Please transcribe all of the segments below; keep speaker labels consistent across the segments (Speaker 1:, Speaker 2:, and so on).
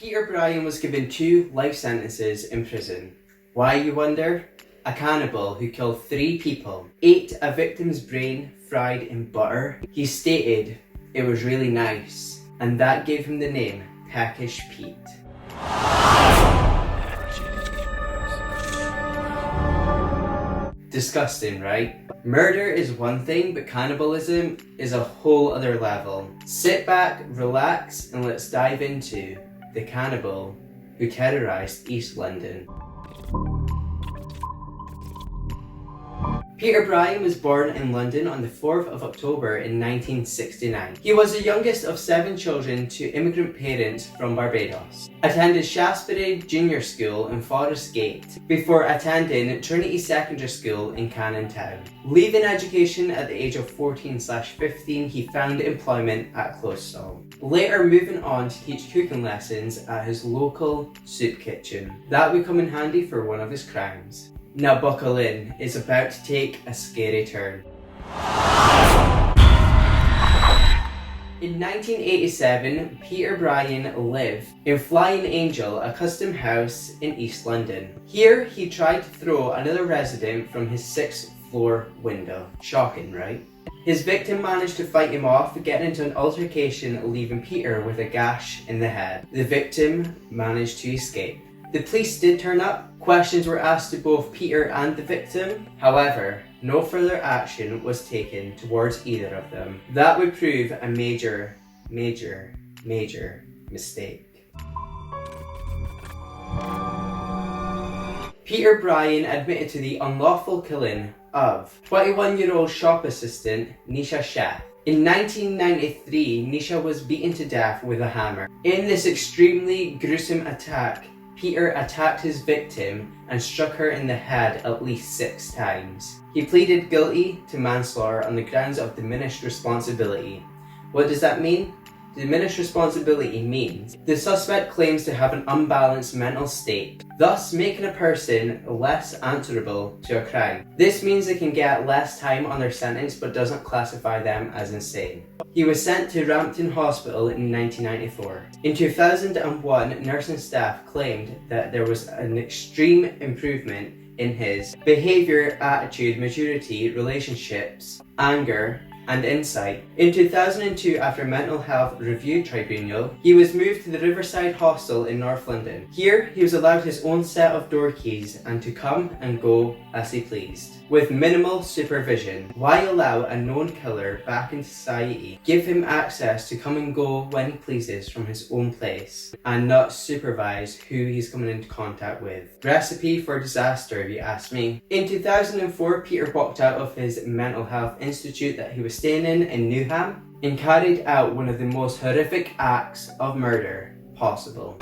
Speaker 1: Peter Bryan was given 2 life sentences in prison. Why, you wonder? A cannibal who killed 3 people, ate a victim's brain fried in butter. He stated it was really nice, and that gave him the name Peckish Pete. Disgusting, right? Murder is one thing, but cannibalism is a whole other level. Sit back, relax, and let's dive into the cannibal who terrorised East London. Peter Bryan was born in London on the 4th of October in 1969. He was the youngest of 7 children to immigrant parents from Barbados. Attended Shaftesbury Junior School in Forest Gate before attending Trinity Secondary School in Cannon Town. Leaving education at the age of 14/15, he found employment at Closestall. Later moving on to teach cooking lessons at his local soup kitchen. That would come in handy for one of his crimes. Now buckle in, it's about to take a scary turn. In 1987, Peter Bryan lived in Flying Angel, a custom house in East London. Here, he tried to throw another resident from his 6th floor window. Shocking, right? His victim managed to fight him off, getting into an altercation, leaving Peter with a gash in the head. The victim managed to escape. The police did turn up. Questions were asked to both Peter and the victim. However, no further action was taken towards either of them. That would prove a major mistake. Peter Bryan admitted to the unlawful killing of 21-year-old shop assistant Nisha Shah. In 1993, Nisha was beaten to death with a hammer. In this extremely gruesome attack, Peter attacked his victim and struck her in the head at least 6 times. He pleaded guilty to manslaughter on the grounds of diminished responsibility. What does that mean? Diminished responsibility means the suspect claims to have an unbalanced mental state, thus making a person less answerable to a crime. This means they can get less time on their sentence but doesn't classify them as insane. He was sent to Rampton Hospital in 1994. In 2001, nursing staff claimed that there was an extreme improvement in his behaviour, attitude, maturity, relationships, anger, and insight. In 2002, after a mental health review tribunal, he was moved to the Riverside Hostel in North London. Here, he was allowed his own set of door keys and to come and go as he pleased, with minimal supervision. Why allow a known killer back in society, give him access to come and go when he pleases from his own place, and not supervise who he's coming into contact with? Recipe for disaster, if you ask me. In 2004, Peter walked out of his mental health institute that he was staying in Newham and carried out one of the most horrific acts of murder possible.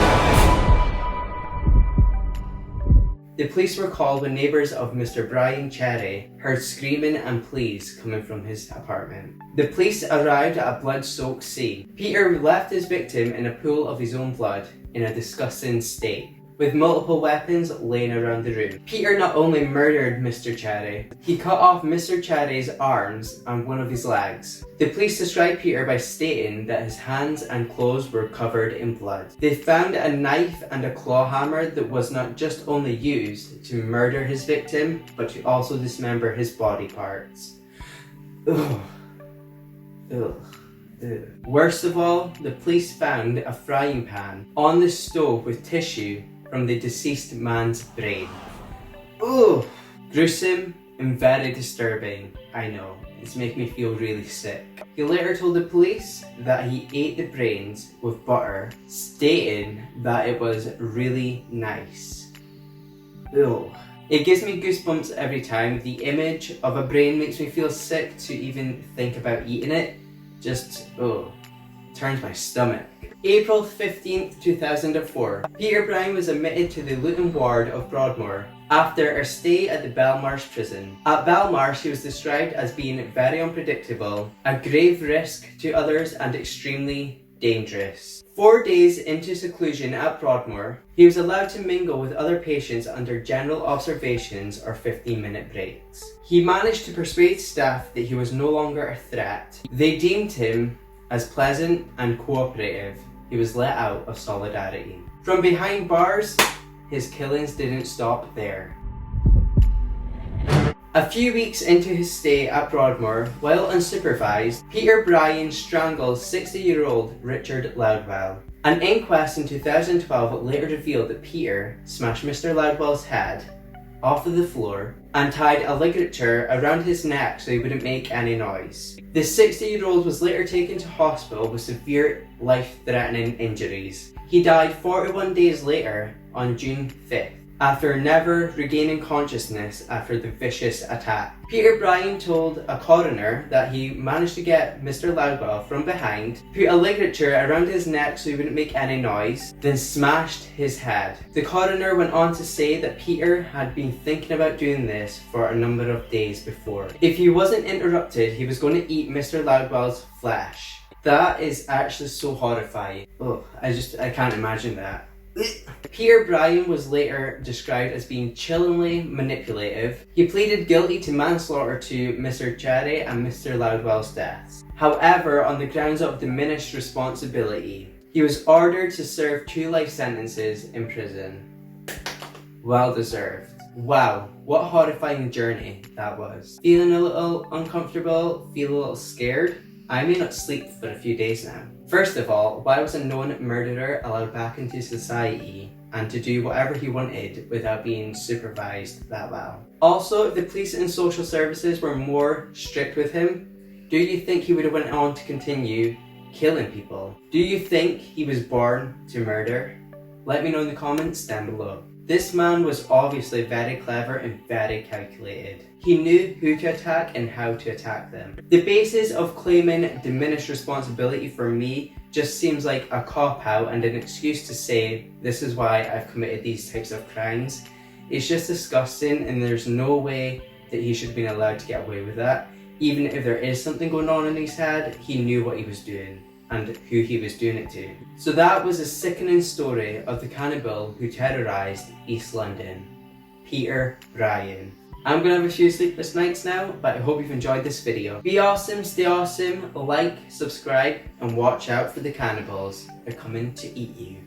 Speaker 1: The police were called when neighbours of Mr. Brian Cherry heard screaming and pleas coming from his apartment. The police arrived at a blood-soaked scene. Peter left his victim in a pool of his own blood in a disgusting state, with multiple weapons laying around the room. Peter not only murdered Mr. Cherry, he cut off Mr. Cherry's arms and one of his legs. The police described Peter by stating that his hands and clothes were covered in blood. They found a knife and a claw hammer that was not just only used to murder his victim, but to also dismember his body parts. Ugh. Ugh. Ugh. Worst of all, the police found a frying pan on the stove with tissue from the deceased man's brain. Ugh! Gruesome and very disturbing, I know. It's making me feel really sick. He later told the police that he ate the brains with butter, stating that it was really nice. Ugh. It gives me goosebumps every time. The image of a brain makes me feel sick to even think about eating it. Just, turns my stomach. April 15th, 2004. Peter Bryan was admitted to the Luton ward of Broadmoor after a stay at the Belmarsh prison. At Belmarsh, he was described as being very unpredictable, a grave risk to others, and extremely dangerous. 4 days into seclusion at Broadmoor, he was allowed to mingle with other patients under general observations or 15-minute breaks. He managed to persuade staff that he was no longer a threat. They deemed him as pleasant and cooperative, he was let out of solidarity. From behind bars, his killings didn't stop there. A few weeks into his stay at Broadmoor, while unsupervised, Peter Bryan strangled 60-year-old Richard Loudwell. An inquest in 2012 later revealed that Peter smashed Mr. Loudwell's head off of the floor and tied a ligature around his neck so he wouldn't make any noise. The 60-year-old was later taken to hospital with severe life-threatening injuries. He died 41 days later on June 5th, after never regaining consciousness after the vicious attack. Peter Bryan told a coroner that he managed to get Mr. Loudwell from behind, put a ligature around his neck so he wouldn't make any noise, then smashed his head. The coroner went on to say that Peter had been thinking about doing this for a number of days before. If he wasn't interrupted, he was going to eat Mr. Loudwell's flesh. That is actually so horrifying. Oh, I can't imagine that. Peter Bryan was later described as being chillingly manipulative. He pleaded guilty to manslaughter to Mr. Cherry and Mr. Loudwell's deaths. However, on the grounds of diminished responsibility, he was ordered to serve 2 life sentences in prison. Well deserved. Wow, what a horrifying journey that was. Feeling a little uncomfortable, feel a little scared? I may not sleep for a few days now. First of all, why was a known murderer allowed back into society and to do whatever he wanted without being supervised that well? Also, if the police and social services were more strict with him, do you think he would have went on to continue killing people? Do you think he was born to murder? Let me know in the comments down below. This man was obviously very clever and very calculated. He knew who to attack and how to attack them. The basis of claiming diminished responsibility for me just seems like a cop-out and an excuse to say this is why I've committed these types of crimes. It's just disgusting, and there's no way that he should have been allowed to get away with that. Even if there is something going on in his head, he knew what he was doing and who he was doing it to. So that was a sickening story of the cannibal who terrorised East London, Peter Bryan. I'm gonna have a few sleepless nights now, but I hope you've enjoyed this video. Be awesome, stay awesome, like, subscribe, and watch out for the cannibals. They're coming to eat you.